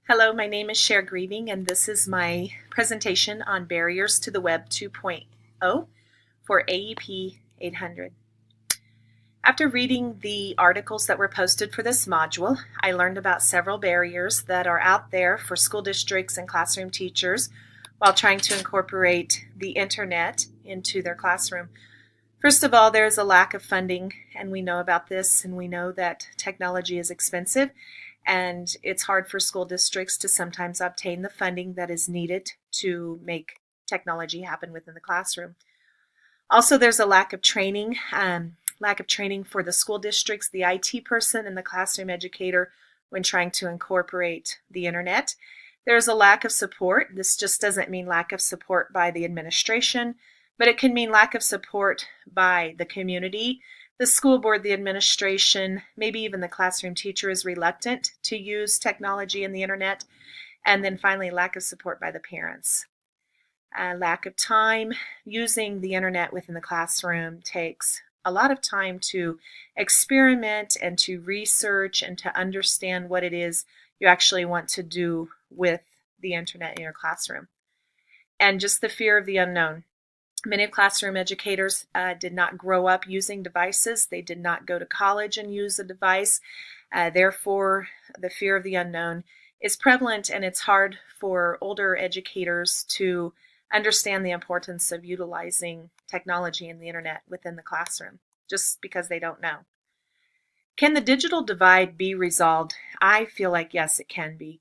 Hello, my name is Cher Grieving, and this is my presentation on Barriers to the Web 2.0 for AEP 800. After reading the articles that were posted for this module, I learned about several barriers that are out there for school districts and classroom teachers while trying to incorporate the internet into their classroom. First of all, there is a lack of funding, and we know about this, and we know that technology is expensive, and it's hard for school districts to sometimes obtain the funding that is needed to make technology happen within the classroom. Also, there's a lack of training for the school districts, the IT person, and the classroom educator when trying to incorporate the internet. There's a lack of support. This just doesn't mean lack of support by the administration, but it can mean lack of support by the community. The school board, the administration, maybe even the classroom teacher is reluctant to use technology and the internet. And then finally, lack of support by the parents. Lack of time. Using the internet within the classroom takes a lot of time to experiment and to research and to understand what it is you actually want to do with the internet in your classroom. And just the fear of the unknown. Many classroom educators did not grow up using devices. They did not go to college and use a device. Therefore, the fear of the unknown is prevalent, and it's hard for older educators to understand the importance of utilizing technology and the internet within the classroom, just because they don't know. Can the digital divide be resolved? I feel like yes, it can be.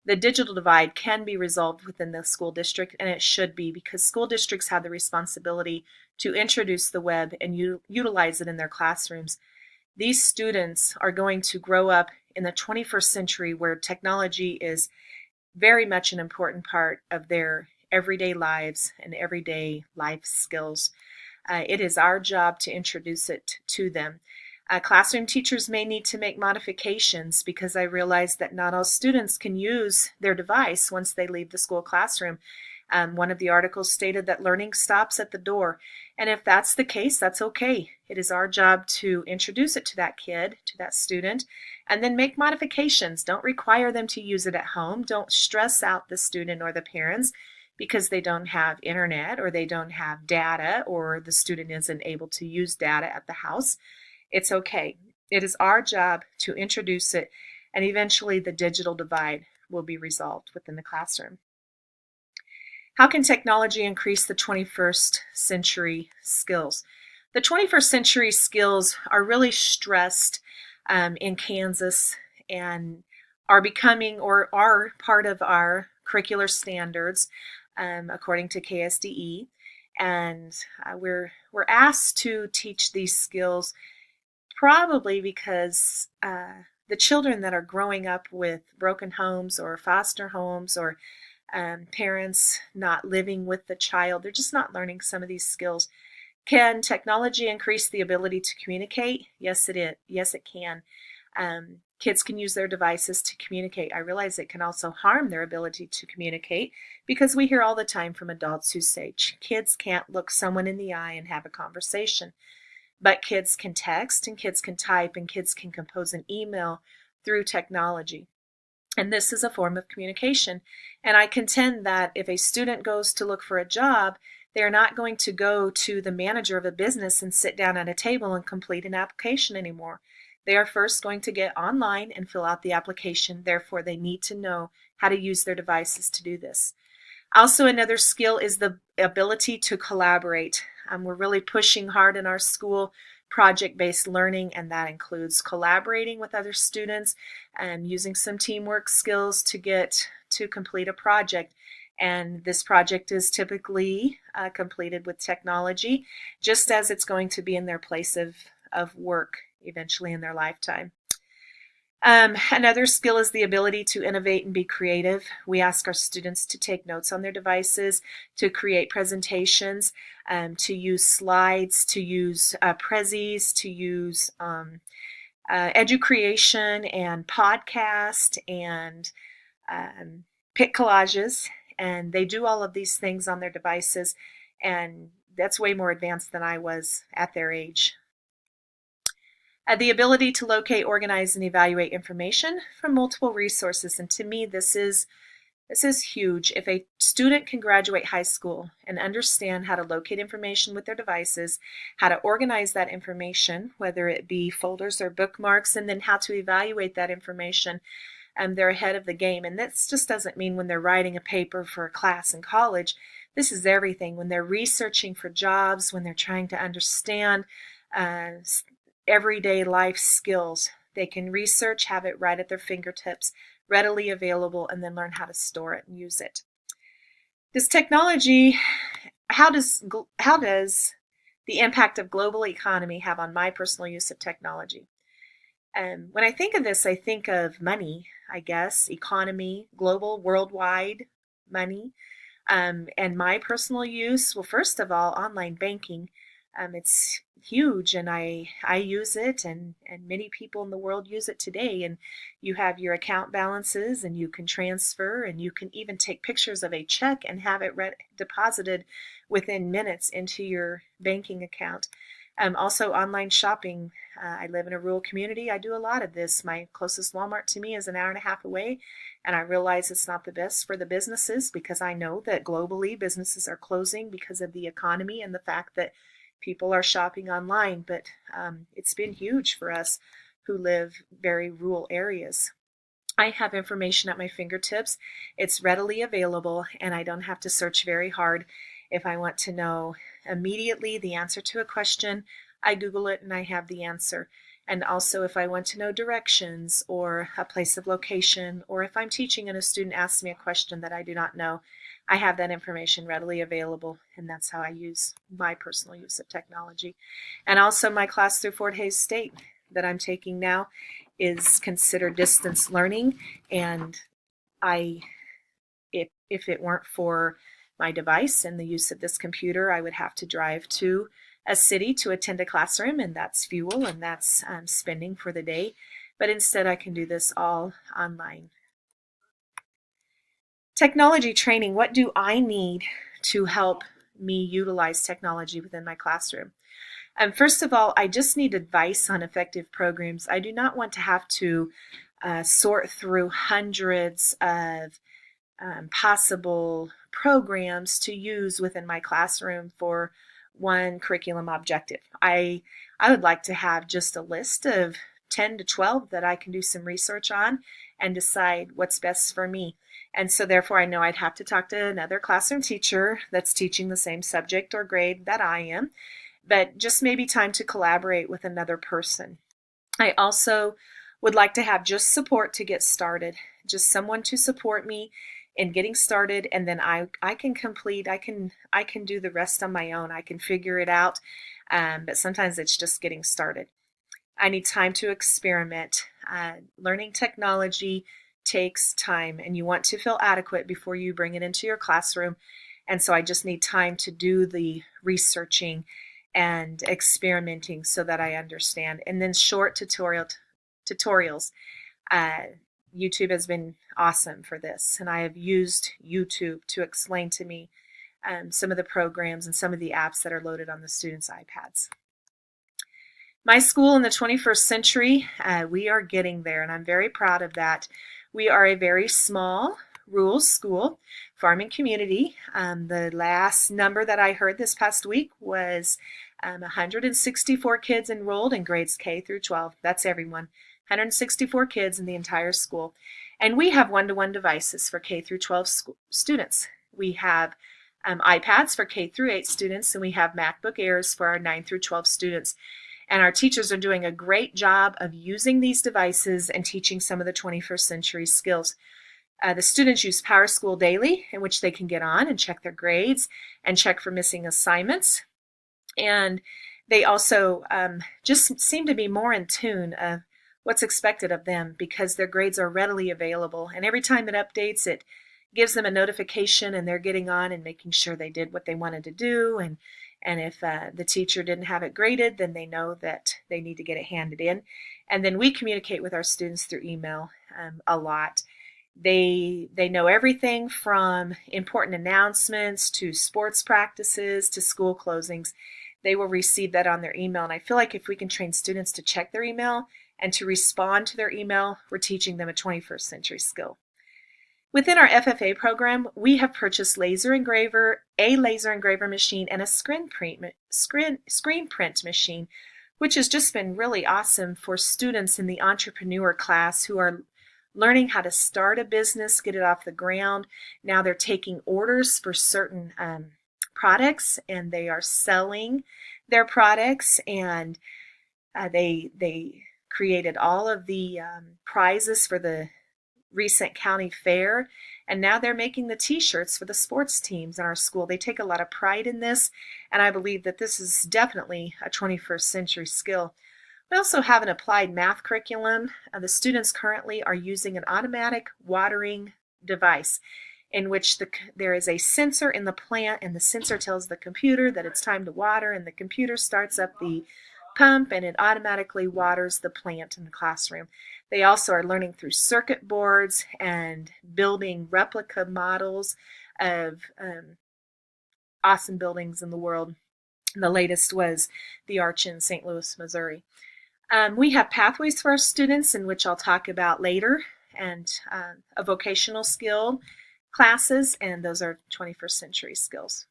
The digital divide can be resolved within the school district, and it should be, because school districts have the responsibility to introduce the web and utilize it in their classrooms. These students are going to grow up in the 21st century where technology is very much an important part of their everyday lives and everyday life skills. It is our job to introduce it to them. Classroom teachers may need to make modifications, because I realize that not all students can use their device once they leave the school classroom. One of the articles stated that learning stops at the door. And if that's the case, that's okay. It is our job to introduce it to that kid, to that student, and then make modifications. Don't require them to use it at home. Don't stress out the student or the parents because they don't have internet or they don't have data or the student isn't able to use data at the house. It's okay. It is our job to introduce it, and eventually the digital divide will be resolved within the classroom. How can technology increase the 21st century skills? The 21st century skills are really stressed in Kansas and are becoming or are part of our curricular standards according to KSDE. And we're asked to teach these skills probably because the children that are growing up with broken homes or foster homes or parents not living with the child, they're just not learning some of these skills. Can technology increase the ability to communicate? Yes, it is. Yes, it can. Kids can use their devices to communicate. I realize it can also harm their ability to communicate, because we hear all the time from adults who say kids can't look someone in the eye and have a conversation. But kids can text, and kids can type, and kids can compose an email through technology. And this is a form of communication. And I contend that if a student goes to look for a job, they are not going to go to the manager of a business and sit down at a table and complete an application anymore. They are first going to get online and fill out the application. Therefore, they need to know how to use their devices to do this. Also, another skill is the ability to collaborate. We're really pushing hard in our school project-based learning, and that includes collaborating with other students and using some teamwork skills to complete a project. And this project is typically completed with technology, just as it's going to be in their place of work eventually in their lifetime. Another skill is the ability to innovate and be creative. We ask our students to take notes on their devices, to create presentations, to use slides, to use prezis, to use educreation and podcast and pic collages. And they do all of these things on their devices, and that's way more advanced than I was at their age. The ability to locate, organize, and evaluate information from multiple resources. And to me, this is huge. If a student can graduate high school and understand how to locate information with their devices, how to organize that information, whether it be folders or bookmarks, and then how to evaluate that information, they're ahead of the game. And this just doesn't mean when they're writing a paper for a class in college. This is everything. When they're researching for jobs, when they're trying to understand uh, everyday life skills, they can research, have it right at their fingertips, readily available, and then learn how to store it and use it. This technology, how does the impact of global economy have on my personal use of technology? When I think of this, I think of money, I guess, economy, global, worldwide money. And my personal use, well, first of all, online banking. It's huge, and I use it, and many people in the world use it today. And you have your account balances, and you can transfer, and you can even take pictures of a check and have it deposited within minutes into your banking account. Also, online shopping. I live in a rural community. I do a lot of this. My closest Walmart to me is an hour and a half away, and I realize it's not the best for the businesses because I know that globally businesses are closing because of the economy and the fact that people are shopping online. But it's been huge for us who live very rural areas. I have information at my fingertips. It's readily available, and I don't have to search very hard. If I want to know immediately the answer to a question, I Google it and I have the answer. And also, if I want to know directions or a place of location, or if I'm teaching and a student asks me a question that I do not know, I have that information readily available, and that's how I use my personal use of technology. And also, my class through Fort Hays State that I'm taking now is considered distance learning, and I if it weren't for my device and the use of this computer, I would have to drive to a city to attend a classroom, and that's fuel and that's spending for the day. But instead, I can do this all online. Technology training. What do I need to help me utilize technology within my classroom? First of all, I just need advice on effective programs. I do not want to have to sort through hundreds of possible programs to use within my classroom for one curriculum objective. I would like to have just a list of 10 to 12 that I can do some research on and decide what's best for me. And so therefore I know I'd have to talk to another classroom teacher that's teaching the same subject or grade that I am, but just maybe time to collaborate with another person. I also would like to have just support to get started, just someone to support me in getting started, and then I can complete, I can do the rest on my own. I can figure it out, but sometimes it's just getting started. I need time to experiment. Learning technology takes time, and you want to feel adequate before you bring it into your classroom. And so I just need time to do the researching and experimenting so that I understand. And then short tutorials. YouTube has been awesome for this, and I have used YouTube to explain to me some of the programs and some of the apps that are loaded on the students' iPads. My school in the 21st century, we are getting there, and I'm very proud of that. We are a very small rural school, farming community. The last number that I heard this past week was 164 kids enrolled in grades K through 12. That's everyone. 164 kids in the entire school. And we have one-to-one devices for K through 12 students. We have iPads for K through 8 students, and we have MacBook Airs for our 9 through 12 students. And our teachers are doing a great job of using these devices and teaching some of the 21st century skills. The students use PowerSchool Daily, in which they can get on and check their grades and check for missing assignments. And they also just seem to be more in tune of what's expected of them because their grades are readily available. And every time it updates, it gives them a notification, and they're getting on and making sure they did what they wanted to do. And if the teacher didn't have it graded, then they know that they need to get it handed in. And then we communicate with our students through email a lot. They know everything from important announcements to sports practices to school closings. they will receive that on their email. And I feel like if we can train students to check their email and to respond to their email, we're teaching them a 21st century skill. Within our FFA program, we have purchased a laser engraver machine, and a screen print machine, which has just been really awesome for students in the entrepreneur class who are learning how to start a business, get it off the ground. Now they're taking orders for certain products, and they are selling their products, and they created all of the prizes for the recent county fair, and now they're making the t-shirts for the sports teams in our school. They take a lot of pride in this, and I believe that this is definitely a 21st century skill. We also have an applied math curriculum. The students currently are using an automatic watering device in which there is a sensor in the plant, and the sensor tells the computer that it's time to water, and the computer starts up the pump and it automatically waters the plant in the classroom. They also are learning through circuit boards and building replica models of awesome buildings in the world. The latest was the Arch in St. Louis, Missouri. We have pathways for our students, in which I'll talk about later, and a vocational skill classes, and those are 21st century skills.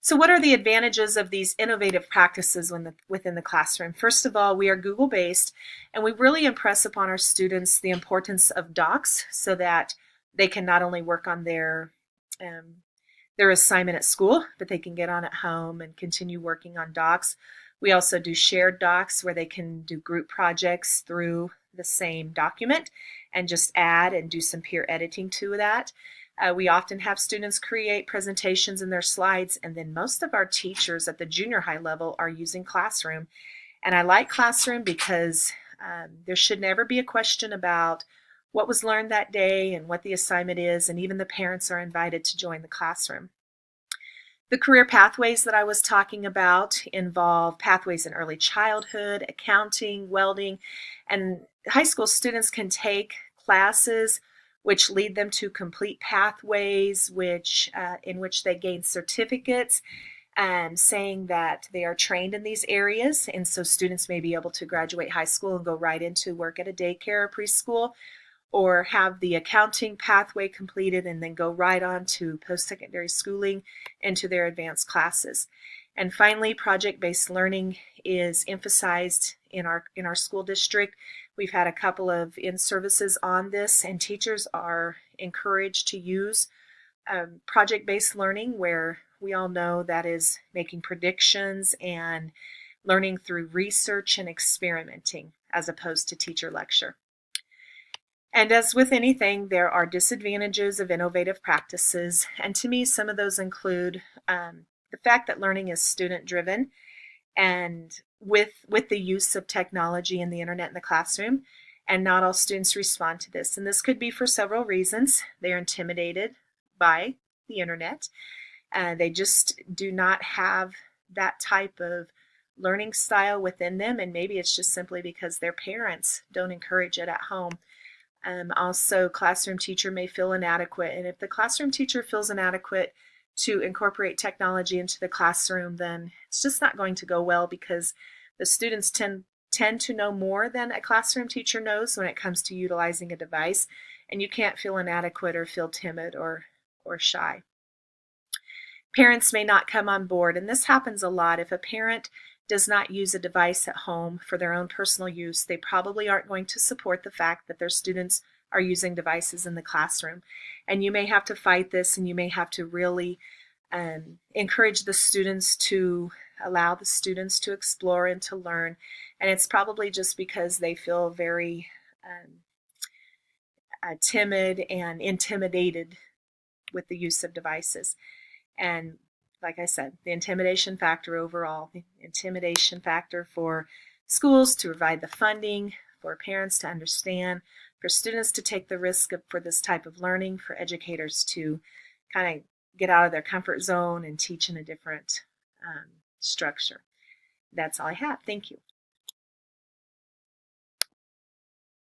So what are the advantages of these innovative practices within the classroom? First of all, we are Google-based, and we really impress upon our students the importance of docs so that they can not only work on their assignment at school, but they can get on at home and continue working on docs. We also do shared docs where they can do group projects through the same document and just add and do some peer editing to that. We often have students create presentations in their slides, and then most of our teachers at the junior high level are using Classroom. And I like Classroom because there should never be a question about what was learned that day and what the assignment is, and even the parents are invited to join the classroom. The career pathways that I was talking about involve pathways in early childhood, accounting, welding, and high school students can take classes which lead them to complete pathways, in which they gain certificates saying that they are trained in these areas. And so students may be able to graduate high school and go right into work at a daycare or preschool, or have the accounting pathway completed and then go right on to post-secondary schooling into their advanced classes. And finally, project-based learning is emphasized in our school district. We've had a couple of in-services on this, and teachers are encouraged to use project-based learning, where we all know that is making predictions and learning through research and experimenting as opposed to teacher lecture. And as with anything, there are disadvantages of innovative practices, and to me some of those include the fact that learning is student-driven, and with the use of technology and the internet in the classroom, and not all students respond to this. And this could be for several reasons. They are intimidated by the internet. They just do not have that type of learning style within them, and maybe it's just simply because their parents don't encourage it at home. Also, classroom teacher may feel inadequate, and if the classroom teacher feels inadequate to incorporate technology into the classroom, then it's just not going to go well, because the students tend to know more than a classroom teacher knows when it comes to utilizing a device, and you can't feel inadequate or feel timid or shy. Parents may not come on board, and this happens a lot. If a parent does not use a device at home for their own personal use, they probably aren't going to support the fact that their students are using devices in the classroom. And you may have to fight this, and you may have to really encourage the students to allow the students to explore and to learn. And it's probably just because they feel very timid and intimidated with the use of devices. And like I said, the intimidation factor overall, the intimidation factor for schools to provide the funding, for parents to understand, for students to take the risk for this type of learning, for educators to kind of get out of their comfort zone and teach in a different structure. That's all I have. Thank you.